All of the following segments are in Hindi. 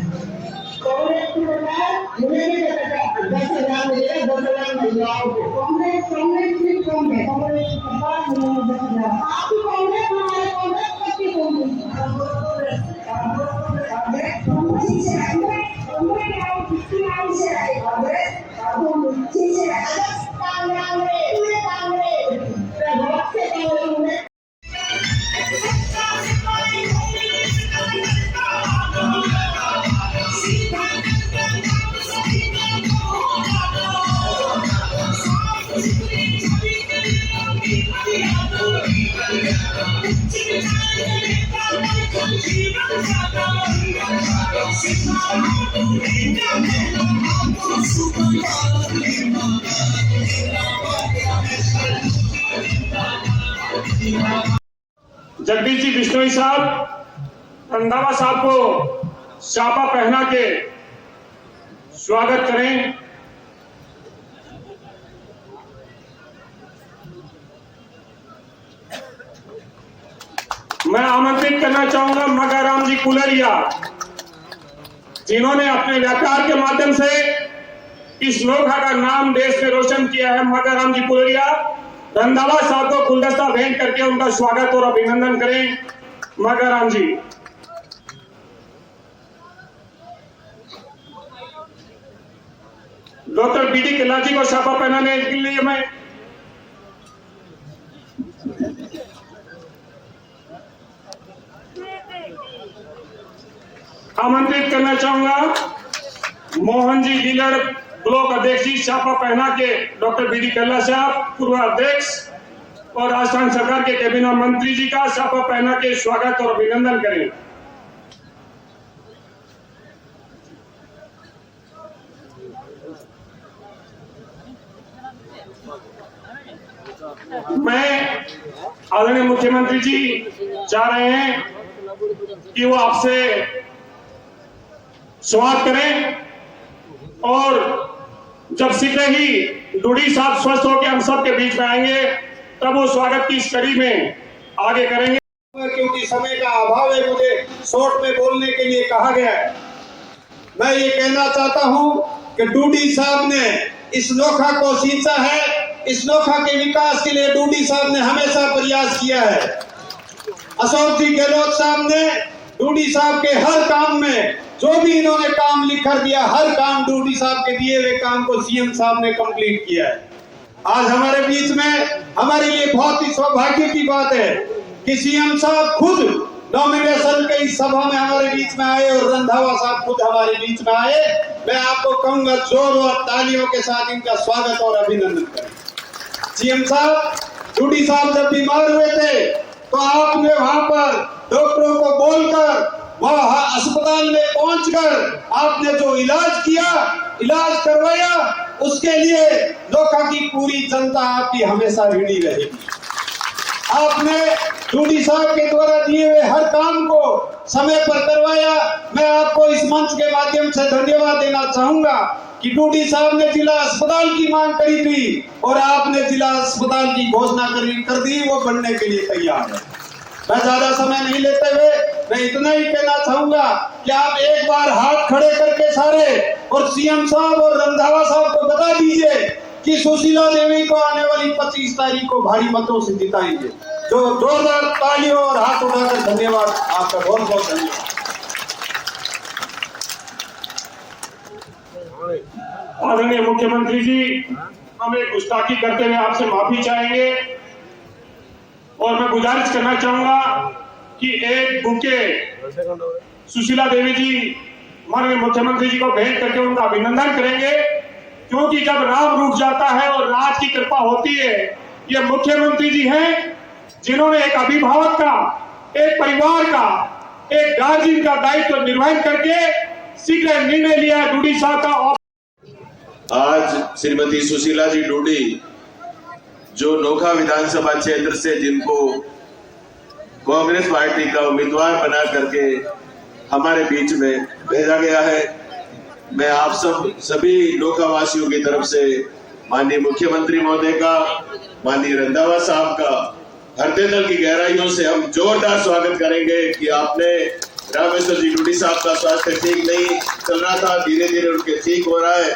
कांग्रेस की सरकार मुझे नहीं कहता 10,000 मिलेगा 10,000 महिलाओं को। कांग्रेस की कौन है? कांग्रेस की सरकार मिलेगा 10,000। आपकी कांग्रेस हमारे कांग्रेस पक्की कौन है? जगदीश जी बिश्नोई साहब रंधावा साहब को शापा पहना के स्वागत करें। मैं आमंत्रित करना चाहूंगा मगाराम जी कुलरिया, जिन्होंने अपने व्यापार के माध्यम से इस नोखा का नाम देश में रोशन किया है। मगाराम जी कुलरिया रंधावा साहब को गुलदस्ता भेंट करके उनका स्वागत और अभिनंदन करें। मगाराम जी। डॉक्टर बीडी कल्ला जी को शापा पहनाने के लिए मैं आमंत्रित करना चाहूंगा मोहन जी डीलर ब्लॉक अध्यक्ष जी, शापा पहना के डॉक्टर बीडी कल्ला साहब पूर्व अध्यक्ष और राजस्थान सरकार के कैबिनेट मंत्री जी का शापा पहना के स्वागत और अभिनंदन करें। मैं आदरणीय मुख्यमंत्री जी चाह रहे हैं कि वो आपसे स्वागत करें और जब शीघ्र ही डूडी साहब स्वस्थ होकर हम सब के बीच में आएंगे तब वो स्वागत की इस कड़ी में आगे करेंगे। क्योंकि समय का अभाव है, मुझे शॉर्ट में बोलने के लिए कहा गया है। मैं ये कहना चाहता हूं कि डूडी साहब ने इस नोखा को सींचा है। इस नोखा के विकास के लिए डूडी साहब ने हमेशा प्रयास किया है। अशोक जी गहलोत साहब ने डूडी साहब के हर काम में जो भी इन्होंने काम लिख कर दिया, हर काम डूडी साहब के दिए हुए काम को सीएम साहब ने कंप्लीट किया है। आज हमारे बीच में हमारे लिए बहुत ही सौभाग्य की बात है कि सीएम साहब खुद नॉमिनेशन के इस सभा में हमारे बीच में आए और रंधावा साहब खुद हमारे बीच में आए। मैं आपको कहूंगा जोर और तालियों के साथ इनका स्वागत और अभिनंदन करें। सीएम साहब, डूडी साहब जब बीमार हुए थे तो आपने वहां पर डॉक्टरों को बोलकर वहां अस्पताल में पहुंचकर आपने जो इलाज किया, इलाज करवाया, उसके लिए नोखा की पूरी जनता आपकी हमेशा ऋणी रहेगी। आपने डूडी साहब के द्वारा दिए हुए हर काम को समय पर करवाया। मैं आपको इस मंच के माध्यम से धन्यवाद देना चाहूंगा कि डूडी साहब ने जिला अस्पताल की मांग करी थी और आपने जिला अस्पताल की घोषणा कर दी, वो बनने के लिए तैयार है। मैं ज्यादा समय नहीं लेते हुए मैं इतना ही कहना चाहूंगा कि आप एक बार हाथ खड़े करके सारे और सीएम साहब और रंधावा साहब को बता दीजिए कि सुशीला देवी को आने वाली 25 तारीख को भारी मतों से जिताएंगे। जो जोरदार तालियों और हाथ उठाकर धन्यवाद, आपका बहुत बहुत धन्यवाद। आदरणीय मुख्यमंत्री जी, हम एक गुस्ताखी करते हुए आपसे माफी चाहेंगे और मैं गुजारिश करना चाहूंगा कि एक बुके सुशीला देवी जी माननीय मुख्यमंत्री जी को भेंट करके उनका अभिनंदन करेंगे, क्योंकि जब राम रुक जाता है और राज की कृपा होती है, ये मुख्यमंत्री जी हैं जिन्होंने एक अभिभावक का, एक परिवार का, एक गार्जियन का दायित्व निर्वहन करके शीघ्र निर्णय लिया डूडी साहब का। आज श्रीमती सुशीला जी डूडी जो नोखा विधानसभा क्षेत्र से जिनको कांग्रेस पार्टी का उम्मीदवार बना करके हमारे बीच में भेजा गया है, मैं आप सभी नोखा वासियों की तरफ से माननीय मुख्यमंत्री महोदय का, माननीय रंधावा साहब का हृदय तल की गहराइयों से हम जोरदार स्वागत करेंगे कि आपने रामेश्वर जी डूडी साहब का स्वास्थ्य ठीक नहीं चल रहा था, धीरे धीरे उनके ठीक हो रहा है।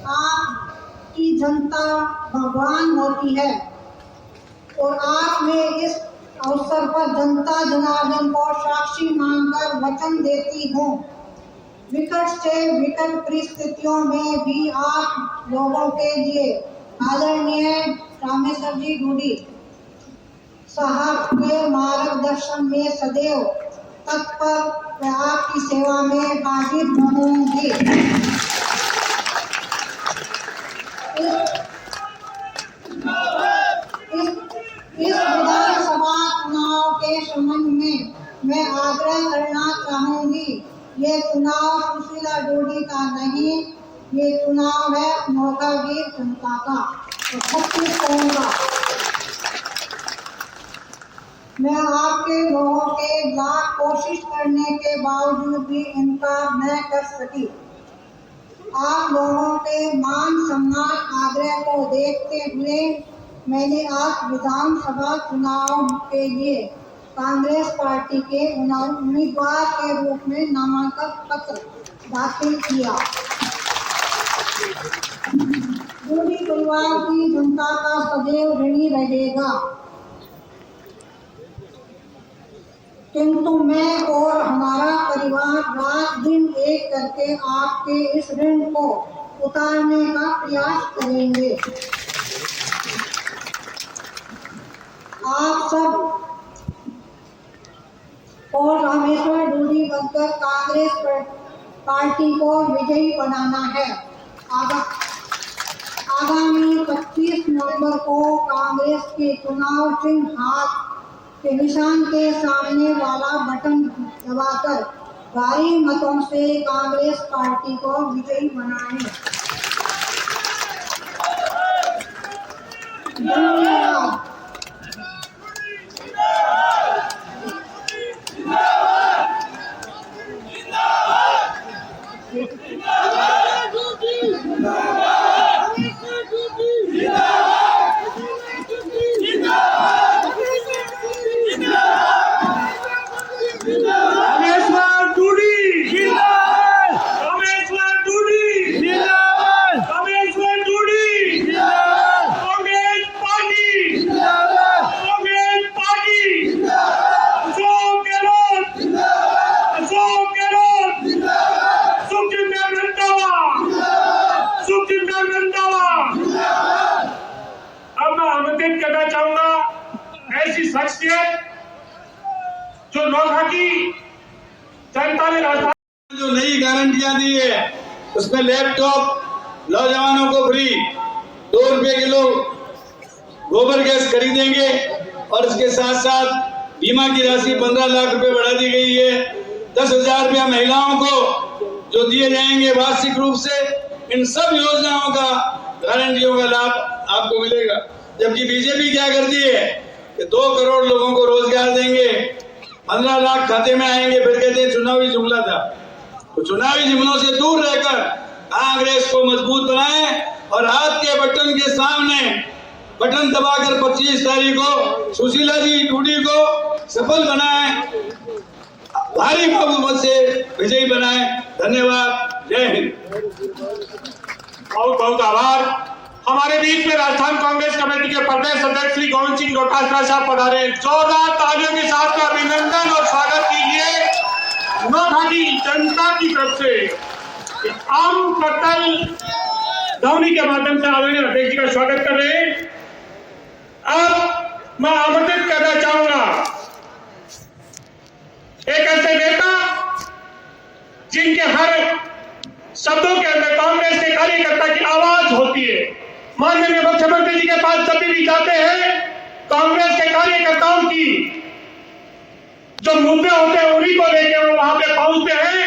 आपकी जनता भगवान होती है और आप मैं इस अवसर पर जनता जनार्दन को साक्षी मानकर वचन देती हूँ। विकट से विकट परिस्थितियों में भी आप लोगों के लिए आदरणीय रामेश्वर जी डूडी साहब के मार्गदर्शन में सदैव तत्पर व आपकी सेवा में हाजिर रहूंगी। इस विधानसभा चुनाव के संबंध में मैं आग्रह करना चाहूंगी, ये चुनाव सुशीला डूडी का नहीं, ये चुनाव है नौखागीर जनता का और छत्तीसगढ़ का। मैं आपके लोगों के लाख कोशिश करने के बावजूद भी इनकार न कर सकी। आप लोगों के मान सम्मान आग्रह को देखते हुए मैंने आज विधानसभा चुनाव के लिए कांग्रेस पार्टी के उम्मीदवार के रूप में नामांकन पत्र दाखिल किया। डूडी परिवार की जनता का सदैव ऋणी रहेगा, किंतु मैं और हमारा परिवार रात दिन एक करके आपके इस ऋण को उतारने का प्रयास करेंगे। आप सब और रामेश्वर डूडी बनकर कांग्रेस पार्टी को विजयी बनाना है। आगामी 25 नवंबर को कांग्रेस के चुनाव चिन्ह हाथ के निशान के सामने वाला बटन दबाकर भारी मतों से कांग्रेस पार्टी को विजयी बनाएं। धन्यवाद। करना चाहूंगा ऐसी शख्सियत जो नौखा की जनता ने राजधानी जो नई गारंटियां दी है उसमें लैपटॉप नौजवानों को फ्री, 2 रुपए किलो गोबर गैस खरीदेंगे और इसके साथ साथ बीमा की राशि 15 लाख रुपए बढ़ा दी गई है। 10,000 रुपया महिलाओं को जो दिए जाएंगे वार्षिक रूप से। इन सब योजनाओं का गारंटियों का लाभ आपको मिलेगा। जबकि बीजेपी क्या करती है कि 2 करोड़ लोगों को रोजगार देंगे, 15 लाख खाते में आएंगे, फिर कहते हैं चुनावी जुमला था। तो चुनावी जुमलों से दूर रहकर कांग्रेस को मजबूत बनाएं और हाथ के बटन के सामने बटन दबाकर 25 तारीख को सुशीला जी डूडी को सफल बनाएं, भारी बहुमत से विजयी बनाएं। धन्यवाद। जय हिंद। बहुत बहुत आभार। हमारे बीच में राजस्थान कांग्रेस कमेटी के प्रदेश अध्यक्ष श्री गोविंद सिंह डोटासरा साहब पधारे। जोरदार तालियों के साथ का अभिनंदन और स्वागत कीजिए नौखा की जनता की तरफ से। आम पटल ध्वनि के माध्यम से आदरणीय अध्यक्ष जी का स्वागत कर रहे हैं। अब मैं आमंत्रित करना चाहूंगा एक ऐसे नेता जिनके हर शब्दों के अंदर कांग्रेस के कार्यकर्ता की आवाज होती है। माननीय मुख्यमंत्री जी के पास जब भी जाते हैं कांग्रेस के कार्यकर्ताओं की जो मुद्दे होते हैं उन्हीं को लेकर वो वहां पे पहुंचते हैं।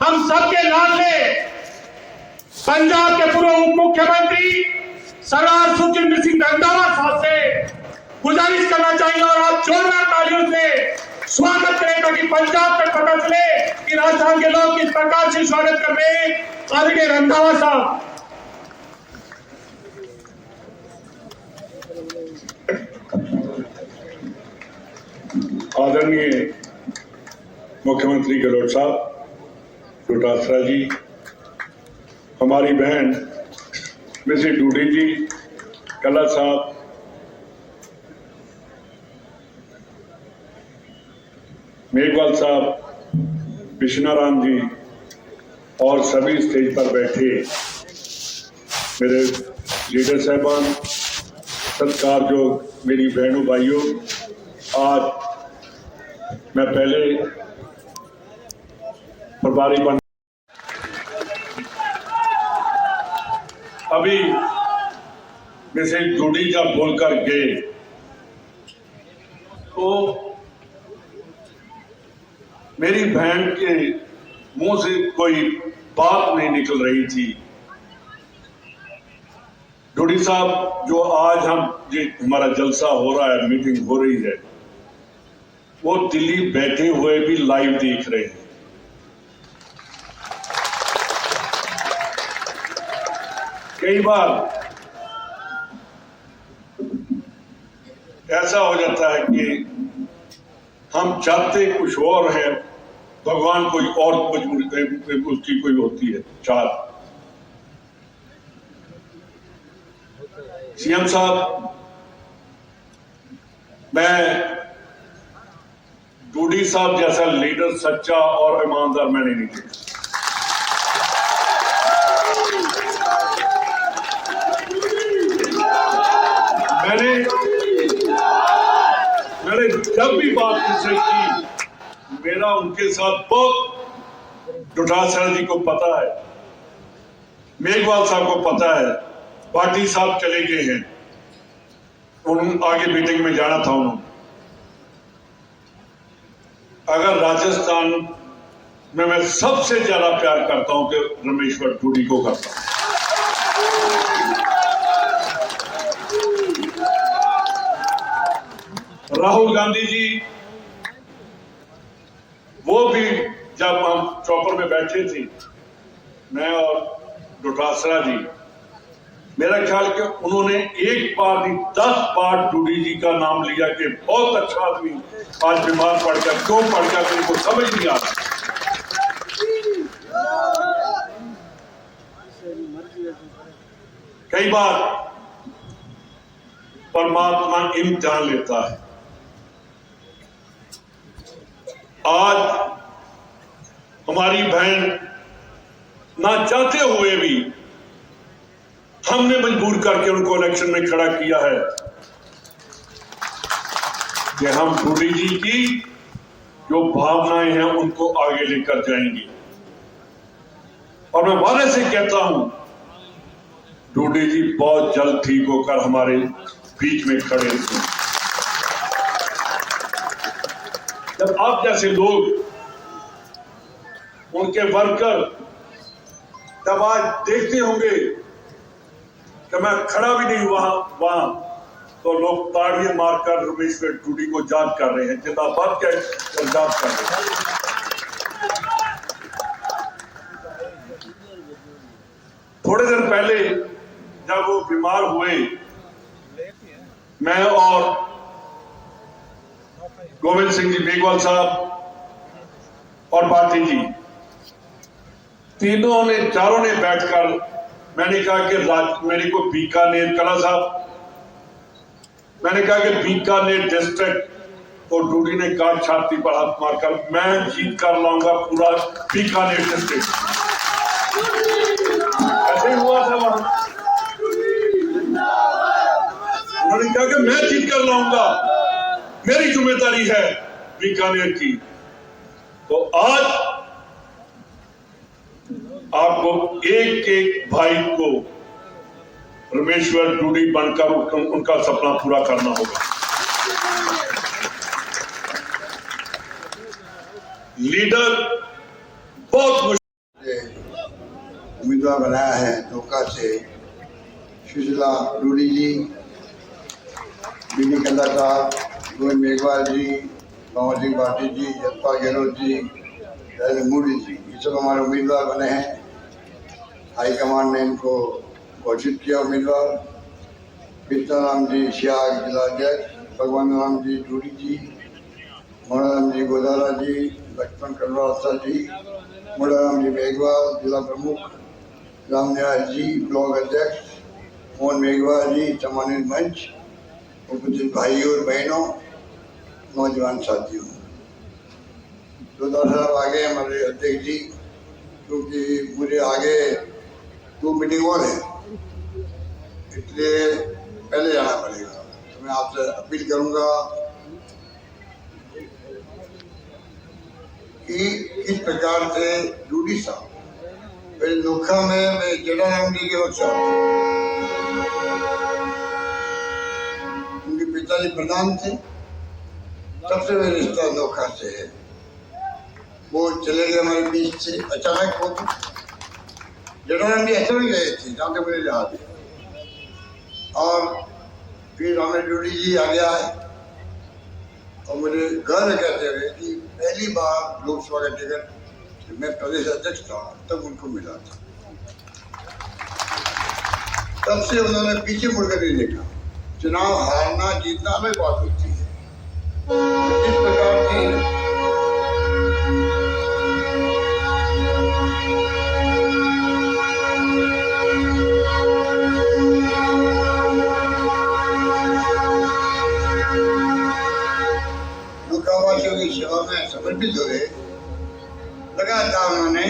हम सबके लाडले पंजाब के पूर्व उप मुख्यमंत्री सरदार सुखजिंदर सिंह रंधावा साहब से गुजारिश करना चाहिए और आप जोरदार तालियों से स्वागत करें ताकि पंजाब तक पता चले कि राजस्थान के लोग किस प्रकार से स्वागत कर रहे हैं आदरणीय रंधावा साहब। आदरणीय मुख्यमंत्री गहलोत साहब, डोटासरा जी, हमारी बहन मिसेज डूडी जी, कला साहब, मेघवाल साहब, विश्वनारायण जी और सभी स्टेज पर बैठे मेरे लीडर साहबान, सत्कार जो मेरी बहनों भाइयों, आज मैं पहले प्रभारी बन अभी मिसेज डूडी जब बोलकर गए तो मेरी बहन के मुंह से कोई बात नहीं निकल रही थी। डूडी साहब, जो आज हमारा जलसा हो रहा है, मीटिंग हो रही है, वो दिल्ली बैठे हुए भी लाइव देख रहे हैं। कई बार ऐसा हो जाता है कि हम चाहते कुछ और है, भगवान कोई और उसकी कोई होती है चाल। सीएम साहब, मैं डूडी साहब जैसा लीडर सच्चा और ईमानदार मैंने नहीं देखा। मैंने जब भी बात उनसे की, मेरा उनके साथ बहुत, डोटासरा जी को पता है, मेघवाल साहब को पता है, पाटिल साहब चले गए हैं, उन आगे मीटिंग में जाना था उन्होंने। अगर राजस्थान में मैं सबसे ज्यादा प्यार करता हूं कि रमेश्वर डूडी को करता हूं। राहुल गांधी जी, वो भी जब हम चौपर में बैठे थे, मैं और डोटासरा जी, मेरा ख्याल कि उन्होंने एक बार नहीं 10 बार डूडी जी का नाम लिया कि बहुत अच्छा आदमी आज बीमार पड़ गया, क्यों पड़ गया मेरे को समझ नहीं आ रहा। कई बार परमात्मा इम्तिहान लेता है। आज हमारी बहन ना चाहते हुए भी हमने मजबूर करके उनको इलेक्शन में खड़ा किया है कि हम डूडी जी की जो भावनाएं हैं उनको आगे लेकर जाएंगे। और मैं वादे से कहता हूं, डूडी जी बहुत जल्द ठीक होकर हमारे बीच में खड़े थे। जब आप जैसे लोग, उनके वर्कर जब आज देखते होंगे कि मैं खड़ा भी नहीं वहां तो लोग ताड़ियां मारकर रमेश्वर डूडी को याद कर रहे हैं, जिंदाबाद क्या याद कर रहे हैं। थोड़े दिन पहले जब वो बीमार हुए, मैं और गोविंद सिंह जी, मेघवाल साहब और पाटिल जी, चारों ने बैठकर मैंने कहा कि मेरे को बीकानेर, कला साहब, मैंने कहा कि बीकानेर डिस्ट्रिक्ट, तो डूडी ने कहा छाती पर हाथ मारकर, मैं जीत कर लाऊंगा पूरा बीकानेर डिस्ट्रिक्ट। ऐसे हुआ था वहां, उन्होंने कहा कि मैं जीत कर लाऊंगा, मेरी जिम्मेदारी है बीकानेर की। तो आज आपको एक एक भाई को रमेश्वर डूडी बनकर उनका सपना पूरा करना होगा। लीडर बहुत मुश्किल उम्मीदवार बनाया है नौका से सुशीला डूडी जी, बीडी कल्ला साहब, गोविंद मेघवाल जी, पवन सिंह पाटिल जी, यशपाल गहलोत जी, नरेंद्र मोदी जी, ये सब हमारे उम्मीदवार बने हैं। हाईकमान ने इनको घोषित किया उम्मीदवार। विश्वनारायण जी सियाग जिला अध्यक्ष, भगवान राम जी डूडी जी, मोड़ाराम जी गोदारा जी, लक्ष्मण कलवासा जी, मोड़ाराम जी मेघवाल जिला प्रमुख, रामनिवास जी ब्लॉक अध्यक्ष, मोहन मेघवाल जी सम्मानित मंच, उपस्थित भाइयों और बहनों, नौजवान साथियों। गोदारा साहब आगे हमारे अध्यक्ष जी, क्योंकि मुझे आगे 2 मीटिंग और है, इसलिए पहले जाना पड़ेगा। तो मैं आपसे अपील करूंगा कि किस प्रकार से डूडी साहब पहले नोखा में मैं जटाराम जी के वक्त उनके पिताजी प्रधान थे, सबसे मेरा रिश्ता नोखा से है। वो चले गए हमारे बीच से अचानक। वो जटाराम जी अचानक गए थे जहाँ तक मुझे याद है, और फिर हमें डूडी जी आगे आए और मुझे गर्व कहते हुए कि पहली बार लोकसभा का टिकट मैं प्रदेश अध्यक्ष था तब उनको मिला था। तब से उन्होंने पीछे मुड़कर नहीं देखा। चुनाव हारना जीतना अलग बात होती है, इस प्रकार की की सेवा में समर्पित हुए, लगातार उन्होंने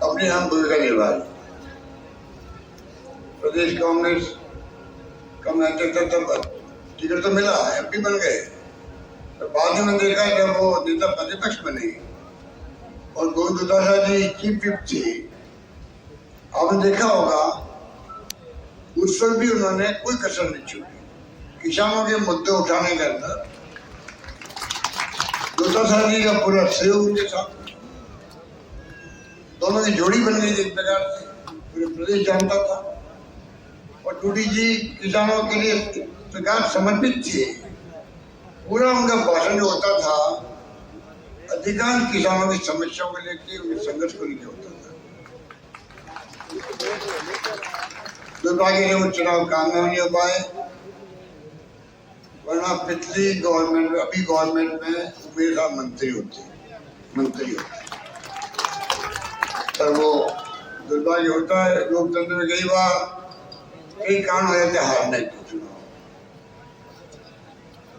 अपनी अहम भूमिका निभाई। प्रदेश कांग्रेस का मैं अध्यक्ष तब टिकट तो मिला, एमपी बन गए, तो बाद में देखा जब वो नेता प्रतिपक्ष बने और गोविंद गोदारा जी चीफ विप थे, आपने देखा होगा उस वक्त भी उन्होंने कोई कसर नहीं छोड़ी किसानों के मुद्दे उठाने के अंदर। गोदारा जी का पूरा सहयोग उनके साथ, दोनों की जोड़ी बन गई एक प्रकार से, पूरे प्रदेश जानता था। और डूडी जी किसानों के लिए प्रकार समर्पित थे। पूरा उनका भाषण जो होता था अधिकांश किसानों की समस्याओं को लेकर, उनके संघर्ष को लेकर होता था। दुर्भाग्य से वो चुनाव कामयाब नहीं हो पाए, वरना पिछली गवर्नमेंट में, अभी गवर्नमेंट में मेरे साथ मंत्री होते। पर वो दुर्भाग्य होता है लोकतंत्र में, कई बार कई कारण हो जाते हारने के चुनाव,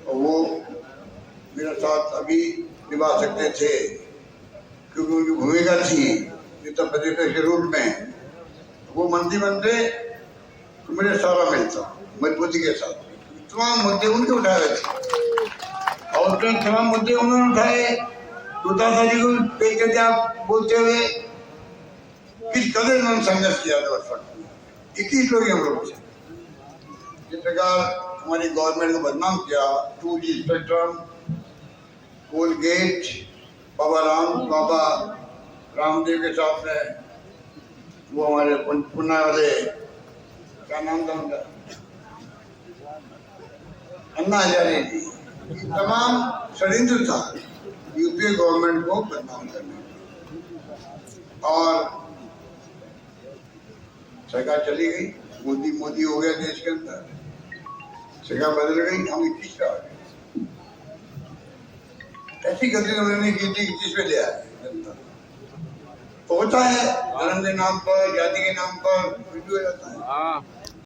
और वो मेरे साथ अभी निभा सकते थे क्योंकि उनकी भूमिका थी नेता प्रतिपक्ष के रूप में। वो मंत्री बनते तो मुझे सारा मिलता मजबूती के साथ। तमाम मुद्दे उनके उठाए हुए थे और तमाम मुद्दे उन्होंने उठाए। गोदारा जी को पेश करके आप बोलते हुए किस कदर उन्होंने संघर्ष किया था उस वक्त में। 21 लोग हम लोग से जिस प्रकार हमारी गवर्नमेंट को बदनाम किया, 2G spectrum, Colgate, Baba Ramdev के साथ में वो हमारे पुन्ना वाले क्या नाम था उनका, अन्ना हजारे जी, तमाम षड्यंत्र था यूपीए गवर्नमेंट को बदनाम करने। और सरकार चली गई, मोदी हो गया देश के अंदर, सरकार बदल गई, हम 21 आ गए। ऐसी गलती उन्होंने की थी 21 में ले आए जनता। तो होता है धर्म के नाम पर, जाति के नाम पर कुछ भी हो जाता है।